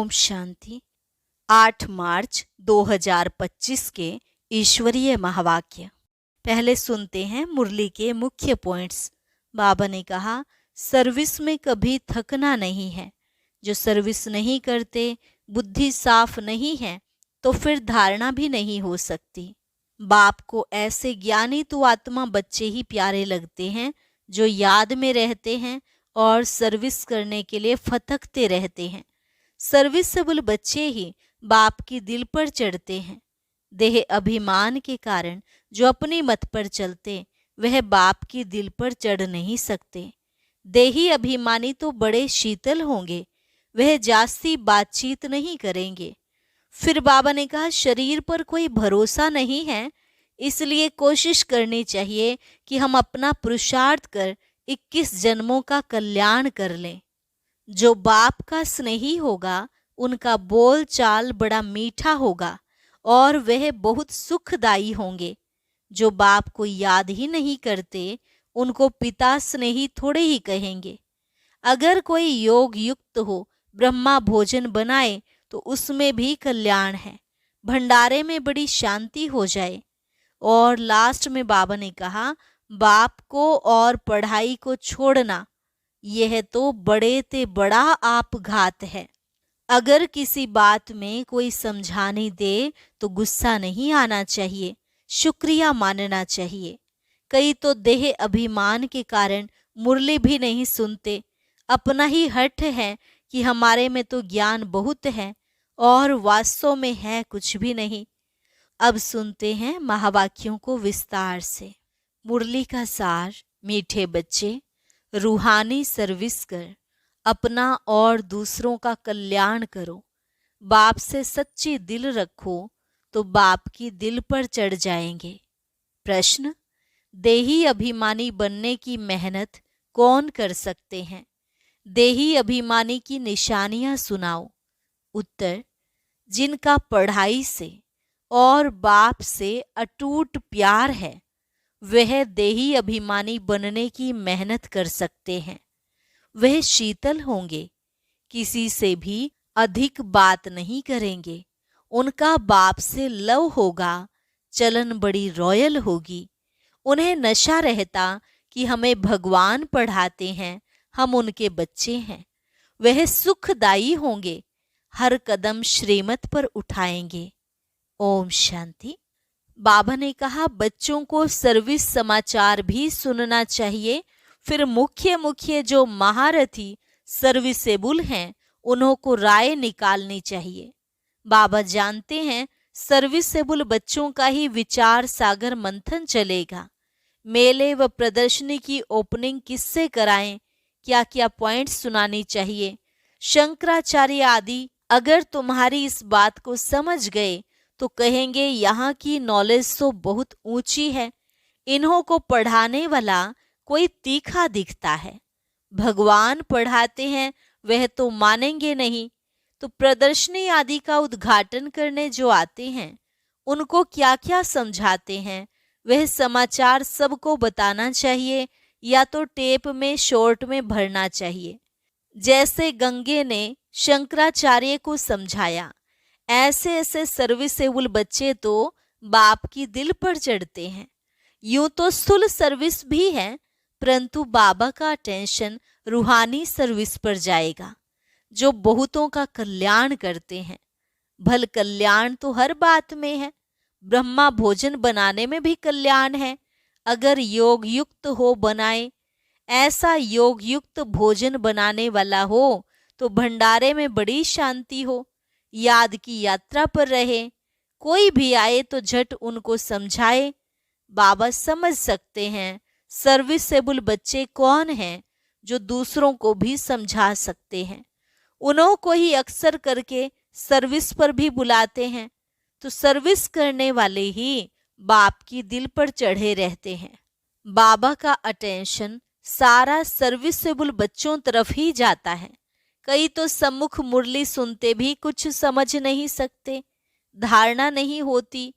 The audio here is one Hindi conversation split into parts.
ओम शांति। 8 मार्च 2025 के ईश्वरीय महावाक्य। पहले सुनते हैं मुरली के मुख्य पॉइंट्स। बाबा ने कहा, सर्विस में कभी थकना नहीं है। जो सर्विस नहीं करते, बुद्धि साफ नहीं है, तो फिर धारणा भी नहीं हो सकती। बाप को ऐसे ज्ञानी तो आत्मा बच्चे ही प्यारे लगते हैं जो याद में रहते हैं और सर्विस करने के लिए फतकते रहते हैं। सर्विसेबल बच्चे ही बाप की दिल पर चढ़ते हैं। देह अभिमान के कारण जो अपनी मत पर चलते, वह बाप की दिल पर चढ़ नहीं सकते। देही अभिमानी तो बड़े शीतल होंगे, वह जास्ती बातचीत नहीं करेंगे। फिर बाबा ने कहा, शरीर पर कोई भरोसा नहीं है, इसलिए कोशिश करनी चाहिए कि हम अपना पुरुषार्थ कर 21 जन्मों का कल्याण कर लें। जो बाप का स्नेही होगा, उनका बोल चाल बड़ा मीठा होगा और वह बहुत सुखदायी होंगे। जो बाप को याद ही नहीं करते, उनको पिता स्नेही थोड़े ही कहेंगे। अगर कोई योग युक्त हो, ब्रह्मा भोजन बनाए, तो उसमें भी कल्याण है। भंडारे में बड़ी शांति हो जाए। और लास्ट में बाबा ने कहा, बाप को और पढ़ाई को छोड़ना, यह तो बड़े ते बड़ा आपघात है। अगर किसी बात में कोई समझाने दे तो गुस्सा नहीं आना चाहिए, शुक्रिया मानना चाहिए। कई तो देह अभिमान के कारण मुरली भी नहीं सुनते। अपना ही हठ है कि हमारे में तो ज्ञान बहुत है और वास्तव में है कुछ भी नहीं। अब सुनते हैं महावाक्यों को विस्तार से। मुरली का सार। मीठे बच्चे, रूहानी सर्विस कर अपना और दूसरों का कल्याण करो। बाप से सच्ची दिल रखो तो बाप की दिल पर चढ़ जाएंगे। प्रश्न, देही अभिमानी बनने की मेहनत कौन कर सकते हैं? देही अभिमानी की निशानियां सुनाओ। उत्तर, जिनका पढ़ाई से और बाप से अटूट प्यार है, वह देही अभिमानी बनने की मेहनत कर सकते हैं। वह शीतल होंगे, किसी से भी अधिक बात नहीं करेंगे। उनका बाप से लव होगा, चलन बड़ी रॉयल होगी। उन्हें नशा रहता कि हमें भगवान पढ़ाते हैं, हम उनके बच्चे हैं। वह सुखदायी होंगे, हर कदम श्रीमत पर उठाएंगे। ओम शांति। बाबा ने कहा, बच्चों को सर्विस समाचार भी सुनना चाहिए। फिर मुख्य जो महारथी सर्विसेबल हैं, उन्हों को राय निकालनी चाहिए। बाबा जानते हैं, सर्विसेबल बच्चों का ही विचार सागर मंथन चलेगा। मेले व प्रदर्शनी की ओपनिंग किससे कराएं, क्या क्या पॉइंट्स सुनानी चाहिए। शंकराचार्य आदि अगर तुम्हारी इस बात को समझ गए तो कहेंगे, यहाँ की नॉलेज तो बहुत ऊंची है, इन्हों को पढ़ाने वाला कोई तीखा दिखता है। भगवान पढ़ाते हैं, वह तो मानेंगे नहीं। तो प्रदर्शनी आदि का उद्घाटन करने जो आते हैं, उनको क्या क्या समझाते हैं, वह समाचार सबको बताना चाहिए या तो टेप में शॉर्ट में भरना चाहिए। जैसे गंगे ने शंकराचार्य को समझाया, ऐसे ऐसे सर्विसेबल बच्चे तो बाप की दिल पर चढ़ते हैं। यूं तो स्थूल सर्विस भी है, परंतु बाबा का अटेंशन रूहानी सर्विस पर जाएगा, जो बहुतों का कल्याण करते हैं। भल कल्याण तो हर बात में है। ब्रह्मा भोजन बनाने में भी कल्याण है। अगर योग युक्त हो बनाए, ऐसा योग युक्त भोजन बनाने वाला हो तो भंडारे में बड़ी शांति हो। याद की यात्रा पर रहे, कोई भी आए तो झट उनको समझाए। बाबा समझ सकते हैं सर्विसेबल बच्चे कौन हैं, जो दूसरों को भी समझा सकते हैं। उन्हों को ही अक्सर करके सर्विस पर भी बुलाते हैं। तो सर्विस करने वाले ही बाप की दिल पर चढ़े रहते हैं। बाबा का अटेंशन सारा सर्विसेबल बच्चों तरफ ही जाता है। कई तो सम्मुख मुरली सुनते भी कुछ समझ नहीं सकते, धारणा नहीं होती,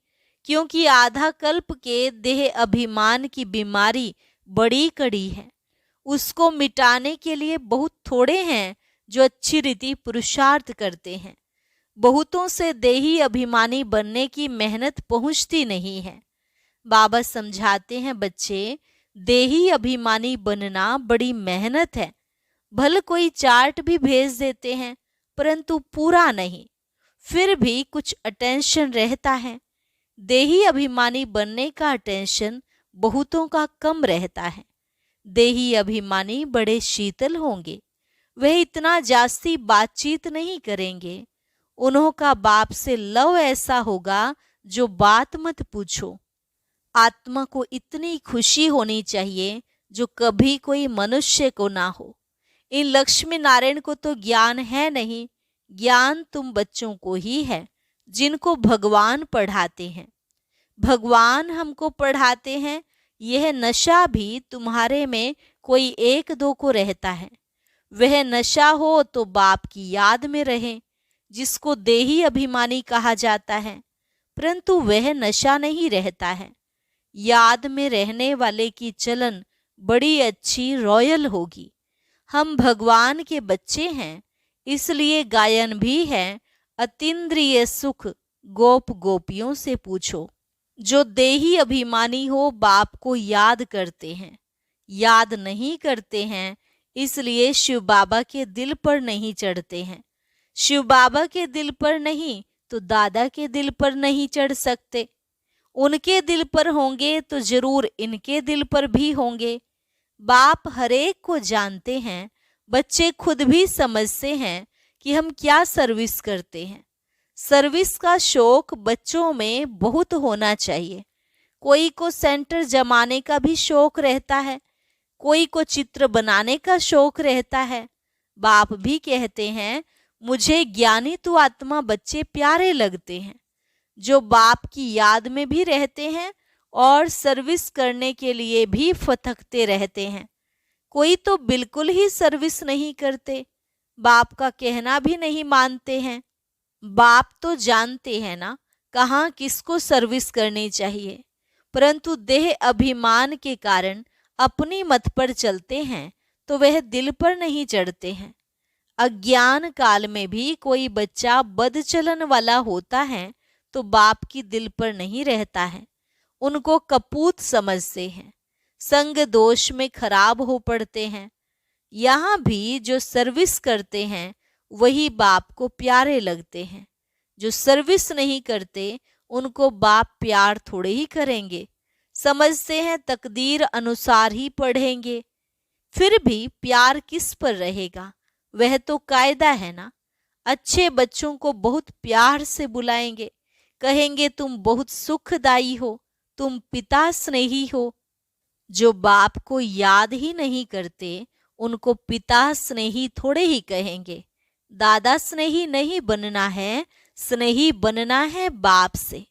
क्योंकि आधा कल्प के देह अभिमान की बीमारी बड़ी कड़ी है। उसको मिटाने के लिए बहुत थोड़े हैं जो अच्छी रीति पुरुषार्थ करते हैं। बहुतों से देही अभिमानी बनने की मेहनत पहुंचती नहीं है। बाबा समझाते हैं, बच्चे, देही अभिमानी बनना बड़ी मेहनत है। भले कोई चार्ट भी भेज देते हैं, परंतु पूरा नहीं, फिर भी कुछ अटेंशन रहता है। देही अभिमानी बनने का अटेंशन बहुतों का कम रहता है। देही अभिमानी बड़े शीतल होंगे, वह इतना जास्ती बातचीत नहीं करेंगे। उन्हों का बाप से लव ऐसा होगा जो बात मत पूछो। आत्मा को इतनी खुशी होनी चाहिए जो कभी कोई मनुष्य को ना हो। इन लक्ष्मी नारायण को तो ज्ञान है नहीं, ज्ञान तुम बच्चों को ही है जिनको भगवान पढ़ाते हैं। भगवान हमको पढ़ाते हैं। यह नशा भी तुम्हारे में कोई एक दो को रहता है। वह नशा हो तो बाप की याद में रहे, जिसको देही अभिमानी कहा जाता है, परंतु वह नशा नहीं रहता है। याद में रहने वाले की चलन बड़ी अच्छी रॉयल होगी। हम भगवान के बच्चे हैं, इसलिए गायन भी है, अतीन्द्रिय सुख गोप गोपियों से पूछो। जो देही अभिमानी हो बाप को याद करते हैं, याद नहीं करते हैं, इसलिए शिव बाबा के दिल पर नहीं चढ़ते हैं। शिव बाबा के दिल पर नहीं तो दादा के दिल पर नहीं चढ़ सकते। उनके दिल पर होंगे तो जरूर इनके दिल पर भी होंगे। बाप हरेक को जानते हैं। बच्चे खुद भी समझते हैं कि हम क्या सर्विस करते हैं। सर्विस का शौक बच्चों में बहुत होना चाहिए। कोई को सेंटर जमाने का भी शौक रहता है, कोई को चित्र बनाने का शौक रहता है। बाप भी कहते हैं, मुझे ज्ञानी तो आत्मा बच्चे प्यारे लगते हैं, जो बाप की याद में भी रहते हैं और सर्विस करने के लिए भी फथकते रहते हैं। कोई तो बिल्कुल ही सर्विस नहीं करते, बाप का कहना भी नहीं मानते हैं। बाप तो जानते हैं ना कहाँ किसको सर्विस करनी चाहिए, परंतु देह अभिमान के कारण अपनी मत पर चलते हैं तो वह दिल पर नहीं चढ़ते हैं। अज्ञान काल में भी कोई बच्चा बदचलन वाला होता है तो बाप की दिल पर नहीं रहता है, उनको कपूत समझते हैं, संग दोष में खराब हो पड़ते हैं। यहाँ भी जो सर्विस करते हैं वही बाप को प्यारे लगते हैं। जो सर्विस नहीं करते उनको बाप प्यार थोड़े ही करेंगे, समझते हैं तकदीर अनुसार ही पढ़ेंगे। फिर भी प्यार किस पर रहेगा, वह तो कायदा है ना। अच्छे बच्चों को बहुत प्यार से बुलाएंगे, कहेंगे तुम बहुत सुखदाई हो, तुम पिता स्नेही हो। जो बाप को याद ही नहीं करते उनको पिता स्नेही थोड़े ही कहेंगे। दादा स्नेही नहीं बनना है, स्नेही बनना है बाप से।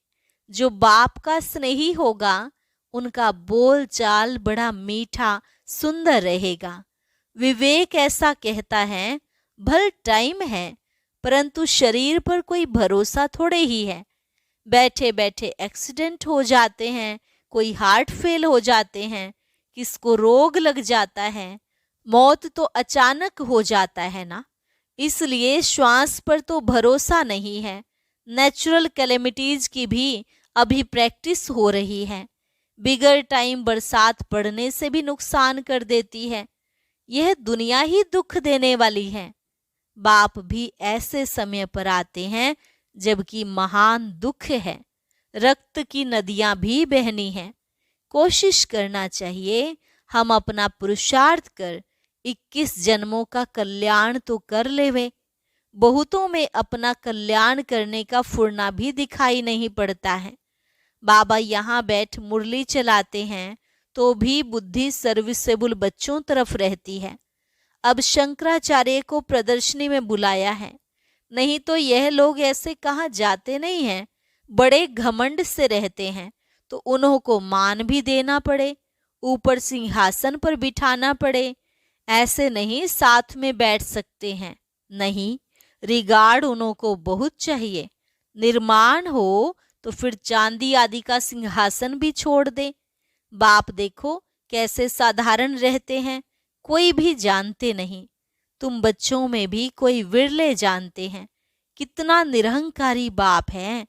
जो बाप का स्नेही होगा उनका बोल चाल बड़ा मीठा सुंदर रहेगा। विवेक ऐसा कहता है, भल टाइम है परंतु शरीर पर कोई भरोसा थोड़े ही है। बैठे बैठे एक्सीडेंट हो जाते हैं, कोई हार्ट फेल हो जाते हैं, किसको रोग लग जाता है, मौत तो अचानक हो जाता है ना। इसलिए श्वास पर तो भरोसा नहीं है। नेचुरल कैलेमिटीज की भी अभी प्रैक्टिस हो रही है। बिगर टाइम बरसात पड़ने से भी नुकसान कर देती है। यह दुनिया ही दुख देने वाली है। बाप भी ऐसे समय पर आते हैं जबकि महान दुख है, रक्त की नदियां भी बहनी हैं। कोशिश करना चाहिए हम अपना पुरुषार्थ कर 21 जन्मों का कल्याण तो कर लेवे। बहुतों में अपना कल्याण करने का फुर्ना भी दिखाई नहीं पड़ता है। बाबा यहाँ बैठ मुरली चलाते हैं तो भी बुद्धि सर्विसेबल बच्चों तरफ रहती है। अब शंकराचार्य को प्रदर्शनी में बुलाया है, नहीं तो यह लोग ऐसे कहाँ जाते नहीं हैं। बड़े घमंड से रहते हैं तो उन्हों को मान भी देना पड़े, ऊपर सिंहासन पर बिठाना पड़े। ऐसे नहीं साथ में बैठ सकते हैं, नहीं, रिगार्ड उन्हों को बहुत चाहिए। निर्माण हो तो फिर चांदी आदि का सिंहासन भी छोड़ दे। बाप देखो कैसे साधारण रहते हैं, कोई भी जानते नहीं। तुम बच्चों में भी कोई विरले जानते हैं। कितना निरहंकारी बाप है।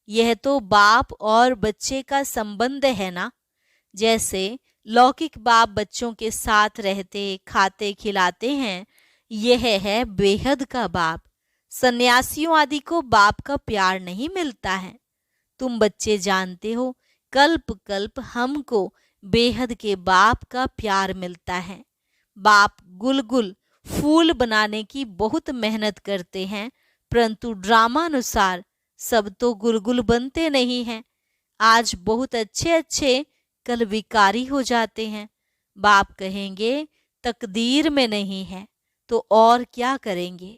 यह तो बाप और बच्चे का संबंध है ना। जैसे लौकिक बाप बच्चों के साथ रहते खाते खिलाते हैं, यह है बेहद का बाप। सन्यासियों आदि को बाप का प्यार नहीं मिलता है। तुम बच्चे जानते हो, कल्प कल्प हमको बेहद के बाप का प्यार मिलता है। बाप गुलगुल फूल बनाने की बहुत मेहनत करते हैं, परंतु ड्रामानुसार सब तो गुलगुल बनते नहीं हैं। आज बहुत अच्छे अच्छे, कल विकारी हो जाते हैं। बाप कहेंगे तकदीर में नहीं है, तो और क्या करेंगे।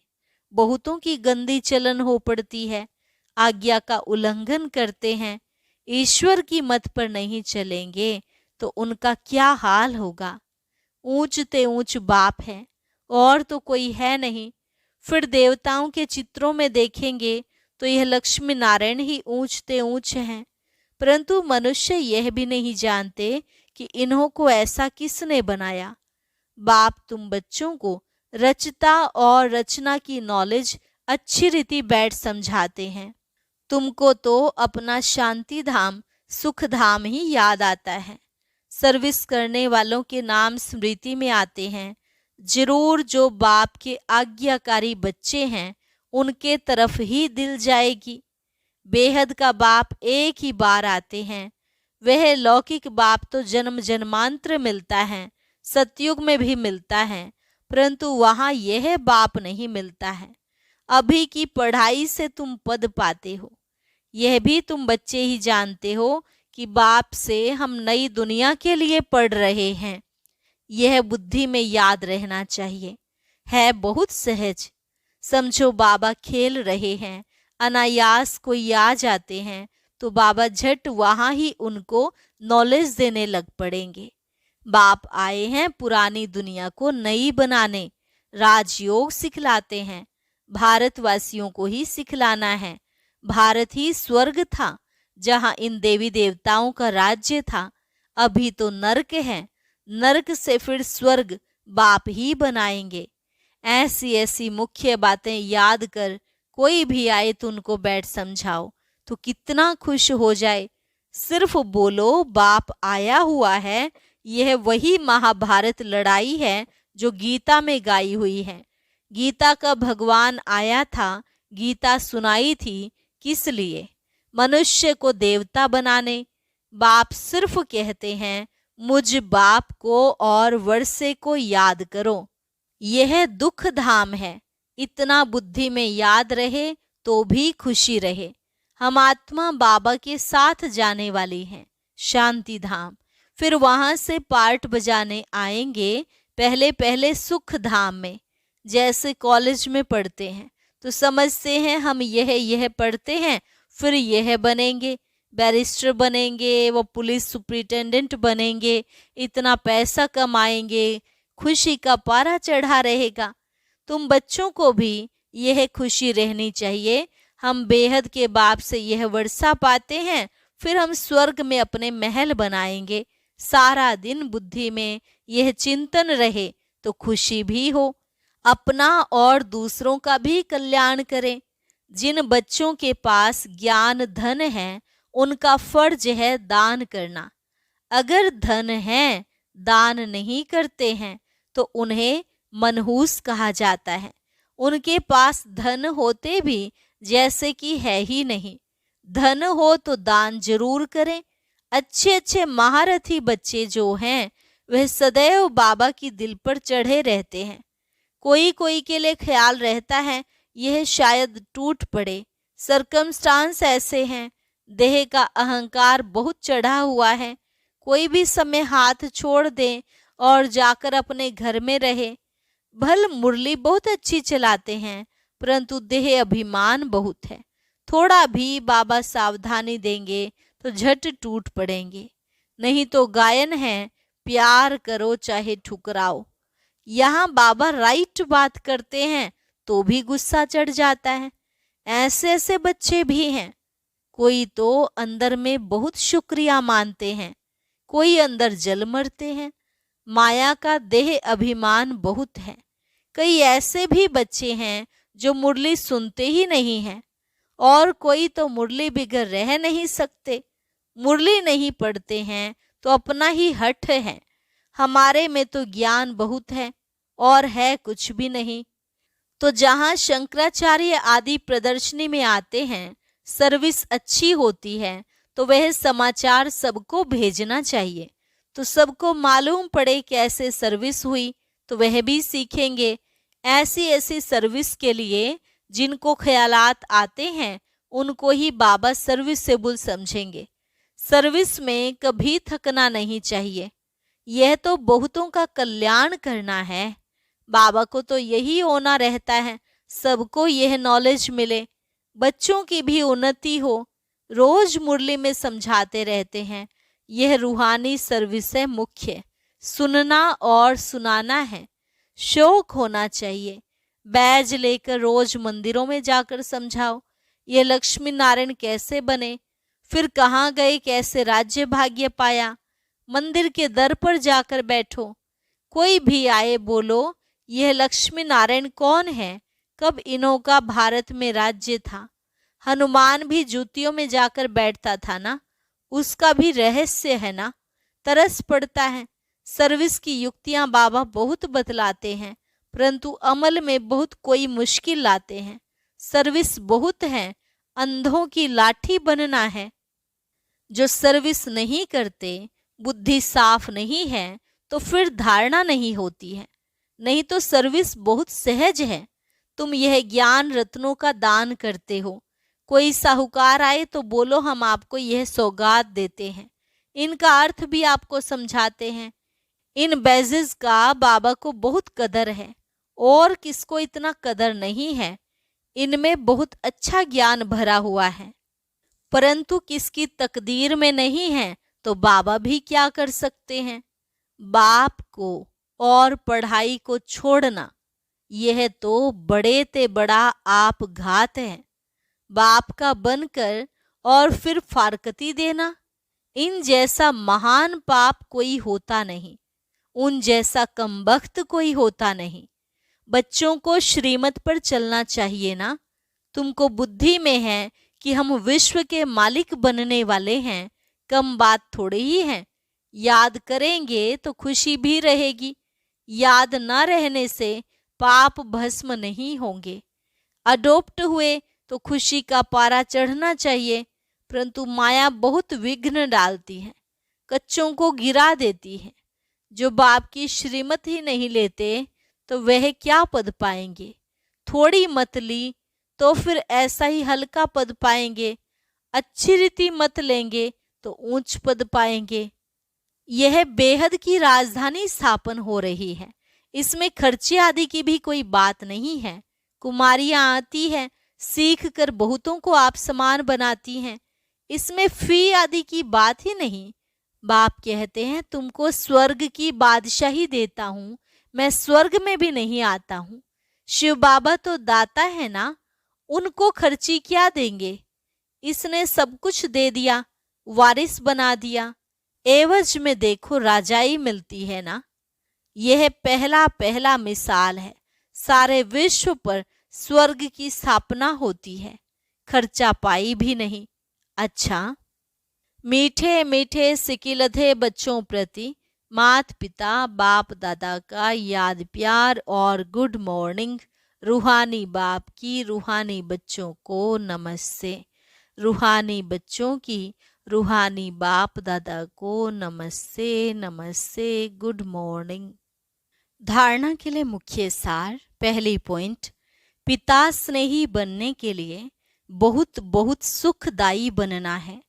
बहुतों की गंदी चलन हो पड़ती है, आज्ञा का उल्लंघन करते हैं। ईश्वर की मत पर नहीं चलेंगे तो उनका क्या हाल होगा। ऊंचते ऊंच बाप है और तो कोई है नहीं। फिर देवताओं के चित्रों में देखेंगे तो यह लक्ष्मी नारायण ही ऊंचते ऊंच हैं, परंतु मनुष्य यह भी नहीं जानते कि इन्हों को ऐसा किसने बनाया। बाप तुम बच्चों को रचता और रचना की नॉलेज अच्छी रीति बैठ समझाते हैं। तुमको तो अपना शांति धाम सुख धाम ही याद आता है। सर्विस करने वालों के नाम स्मृति में आते हैं। जरूर जो बाप के आज्ञाकारी बच्चे हैं उनके तरफ ही दिल जाएगी। बेहद का बाप एक ही बार आते हैं। वह लौकिक बाप तो जन्म जन्मांतर मिलता है, सतयुग में भी मिलता है, परंतु वहां यह बाप नहीं मिलता है। अभी की पढ़ाई से तुम पद पाते हो, यह भी तुम बच्चे ही जानते हो कि बाप से हम नई दुनिया के लिए पढ़ रहे हैं। यह बुद्धि में याद रहना चाहिए। है बहुत सहज। समझो बाबा खेल रहे हैं, अनायास कोई आ जाते हैं तो बाबा झट वहां ही उनको नॉलेज देने लग पड़ेंगे। बाप आए हैं पुरानी दुनिया को नई बनाने, राजयोग सिखलाते हैं। भारतवासियों को ही सिखलाना है। भारत ही स्वर्ग था जहां इन देवी देवताओं का राज्य था। अभी तो नरक है, नरक से फिर स्वर्ग बाप ही बनाएंगे। ऐसी ऐसी मुख्य बातें याद कर कोई भी आए तो उनको बैठ समझाओ तो कितना खुश हो जाए। सिर्फ बोलो बाप आया हुआ है। यह वही महाभारत लड़ाई है जो गीता में गाई हुई है। गीता का भगवान आया था, गीता सुनाई थी किस लिए? मनुष्य को देवता बनाने। बाप सिर्फ कहते हैं मुझ बाप को और वर्षे को याद करो। यह दुख धाम है। इतना बुद्धि में याद रहे तो भी खुशी रहे। हम आत्मा बाबा के साथ जाने वाली हैं शांति धाम। फिर वहां से पार्ट बजाने आएंगे पहले पहले सुख धाम में। जैसे कॉलेज में पढ़ते हैं तो समझते हैं हम यह पढ़ते हैं, फिर यह बनेंगे, बैरिस्टर बनेंगे, वो पुलिस सुपरिटेंडेंट बनेंगे, इतना पैसा कमाएंगे, खुशी का पारा चढ़ा रहेगा। तुम बच्चों को भी यह खुशी रहनी चाहिए। हम बेहद के बाप से यह वर्षा पाते हैं, फिर हम स्वर्ग में अपने महल बनाएंगे। सारा दिन बुद्धि में यह चिंतन रहे तो खुशी भी हो, अपना और दूसरों का भी कल्याण करें। जिन बच्चों के पास ज्ञान धन है उनका फर्ज है दान करना। अगर धन है दान नहीं करते हैं तो उन्हें मनहूस कहा जाता है। उनके पास धन होते भी जैसे कि है ही नहीं। धन हो तो दान जरूर करें। अच्छे अच्छे महारथी बच्चे जो हैं वह सदैव बाबा की दिल पर चढ़े रहते हैं। कोई कोई के लिए ख्याल रहता है यह शायद टूट पड़े। सरकमस्टांस ऐसे हैं, देह का अहंकार बहुत चढ़ा हुआ है। कोई भी समय हाथ छोड़ दे और जाकर अपने घर में रहे। भल मुरली बहुत अच्छी चलाते हैं, परंतु देह अभिमान बहुत है। थोड़ा भी बाबा सावधानी देंगे तो झट टूट पड़ेंगे। नहीं तो गायन है, प्यार करो चाहे ठुकराओ। यहाँ बाबा राइट बात करते हैं तो भी गुस्सा चढ़ जाता है। ऐसे ऐसे बच्चे भी हैं। कोई तो अंदर में बहुत शुक्रिया मानते हैं, कोई अंदर जल मरते हैं। माया का देह अभिमान बहुत है। कई ऐसे भी बच्चे हैं जो मुरली सुनते ही नहीं हैं, और कोई तो मुरली बिगर रह नहीं सकते। मुरली नहीं पढ़ते हैं तो अपना ही हठ है, हमारे में तो ज्ञान बहुत है और है कुछ भी नहीं। तो जहाँ शंकराचार्य आदि प्रदर्शनी में आते हैं, सर्विस अच्छी होती है, तो वह समाचार सबको भेजना चाहिए, तो सबको मालूम पड़े कैसे सर्विस हुई, तो वह भी सीखेंगे। ऐसी ऐसी सर्विस के लिए जिनको ख्यालात आते हैं, उनको ही बाबा सर्विसेबल समझेंगे। सर्विस में कभी थकना नहीं चाहिए, यह तो बहुतों का कल्याण करना है। बाबा को तो यही होना रहता है, सबको यह नॉलेज मिले, बच्चों की भी उन्नति हो। रोज मुरली में समझाते रहते हैं, यह रूहानी सर्विस है मुख्य, सुनना और सुनाना है। शौक होना चाहिए, बैज लेकर रोज मंदिरों में जाकर समझाओ, ये लक्ष्मी नारायण कैसे बने, फिर कहाँ गए, कैसे राज्य भाग्य पाया। मंदिर के दर पर जाकर बैठो, कोई भी आए बोलो, यह लक्ष्मी नारायण कौन है, कब इन्हों का भारत में राज्य था। हनुमान भी जूतियों में जाकर बैठता था ना, उसका भी रहस्य है ना। तरस पड़ता है। सर्विस की युक्तियां बाबा बहुत बतलाते हैं, परंतु अमल में बहुत कोई मुश्किल लाते हैं। सर्विस बहुत है, अंधों की लाठी बनना है। जो सर्विस नहीं करते, बुद्धि साफ नहीं है, तो फिर धारणा नहीं होती है। नहीं तो सर्विस बहुत सहज है। तुम यह ज्ञान रत्नों का दान करते हो, कोई साहूकार आए तो बोलो हम आपको यह सौगात देते हैं, इनका अर्थ भी आपको समझाते हैं। इन बैजेस का बाबा को बहुत कदर है, और किसको इतना कदर नहीं है। इनमें बहुत अच्छा ज्ञान भरा हुआ है, परंतु किसकी तकदीर में नहीं है, तो बाबा भी क्या कर सकते हैं। बाप को और पढ़ाई को छोड़ना, यह तो बड़े ते बड़ा आप घात है। बाप का बनकर और फिर फारकती देना, इन जैसा महान पाप कोई होता नहीं, उन जैसा कमबख्त कोई होता नहीं। बच्चों को श्रीमत पर चलना चाहिए ना। तुमको बुद्धि में है कि हम विश्व के मालिक बनने वाले हैं, कम बात थोड़ी ही है। याद करेंगे तो खुशी भी रहेगी, याद न रहने से पाप भस्म नहीं होंगे। अडोप्ट हुए तो खुशी का पारा चढ़ना चाहिए, परंतु माया बहुत विघ्न डालती है, कच्चों को गिरा देती है। जो बाप की श्रीमत ही नहीं लेते तो वह क्या पद पाएंगे। थोड़ी मत ली तो फिर ऐसा ही हल्का पद पाएंगे, अच्छी रीति मत लेंगे तो ऊंच पद पाएंगे। यह बेहद की राजधानी स्थापन हो रही है, इसमें खर्चे आदि की भी कोई बात नहीं है। कुमारियां आती हैं, सीख कर बहुतों को आप समान बनाती हैं, इसमें फी आदि की बात ही नहीं। बाप कहते हैं तुमको स्वर्ग की बादशाही देता हूं, मैं स्वर्ग में भी नहीं आता हूं। शिव बाबा तो दाता है ना, उनको खर्ची क्या देंगे। इसने सब कुछ दे दिया, वारिस बना दिया, एवज में देखो राजाई मिलती है ना। यह पहला पहला मिसाल है, सारे विश्व पर स्वर्ग की स्थापना होती है, खर्चा पाई भी नहीं। अच्छा, मीठे मीठे सिकिलधे बच्चों प्रति माता पिता बाप दादा का याद प्यार और गुड मॉर्निंग। रूहानी बाप की रूहानी बच्चों को नमस्ते, रूहानी बच्चों की रूहानी बाप दादा को नमस्ते नमस्ते, गुड मॉर्निंग। धारणा के लिए मुख्य सार। पहली पॉइंट, पिता स्नेही बनने के लिए बहुत बहुत सुखदायी बनना है।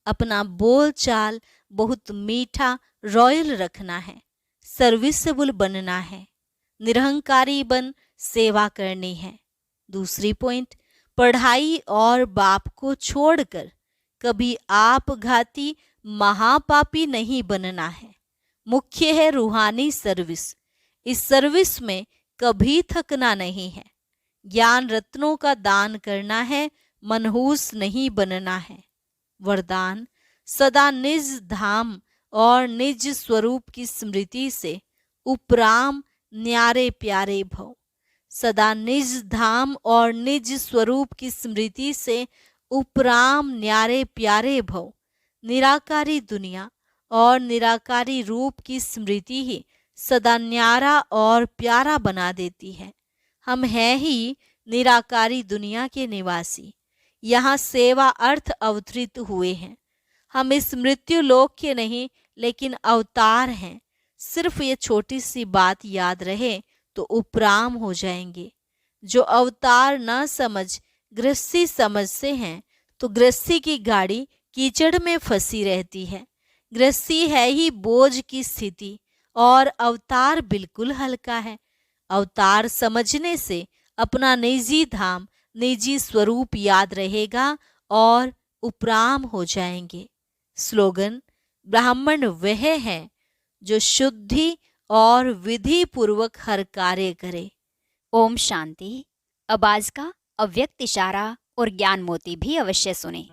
अपना बोल चाल बहुत मीठा रॉयल रखना है, सर्विसेबल बनना है, निरहंकारी बन सेवा करनी है। दूसरी पॉइंट, पढ़ाई और बाप को छोड़कर कभी आपघाती महापापी नहीं बनना है। मुख्य है रूहानी सर्विस, इस सर्विस में कभी थकना नहीं है। ज्ञान रत्नों का दान करना है, मनहूस नहीं बनना है। वरदान, सदा निज धाम और निज स्वरूप की स्मृति से उपराम न्यारे प्यारे भव। सदा निज धाम और निज स्वरूप की स्मृति से उपराम न्यारे प्यारे भव। निराकारी दुनिया और निराकारी रूप की स्मृति ही सदा न्यारा और प्यारा बना देती है। हम हैं ही निराकारी दुनिया के निवासी, यहाँ सेवा अर्थ अवतरित हुए हैं। हम इस मृत्यु लोक के नहीं लेकिन अवतार हैं। सिर्फ ये छोटी सी बात याद रहे तो उपराम हो जाएंगे। जो अवतार न समझ गृहस्थी समझते हैं तो गृहस्थी की गाड़ी कीचड़ में फंसी रहती है। गृहस्थी है ही बोझ की स्थिति और अवतार बिल्कुल हल्का है। अवतार समझने से अपना निजी धाम निजी स्वरूप याद रहेगा और उपराम हो जाएंगे। स्लोगन: ब्राह्मण वह है जो शुद्धि और विधि पूर्वक हर कार्य करे। ओम शांति। अब आज का अव्यक्त इशारा और ज्ञान मोती भी अवश्य सुने।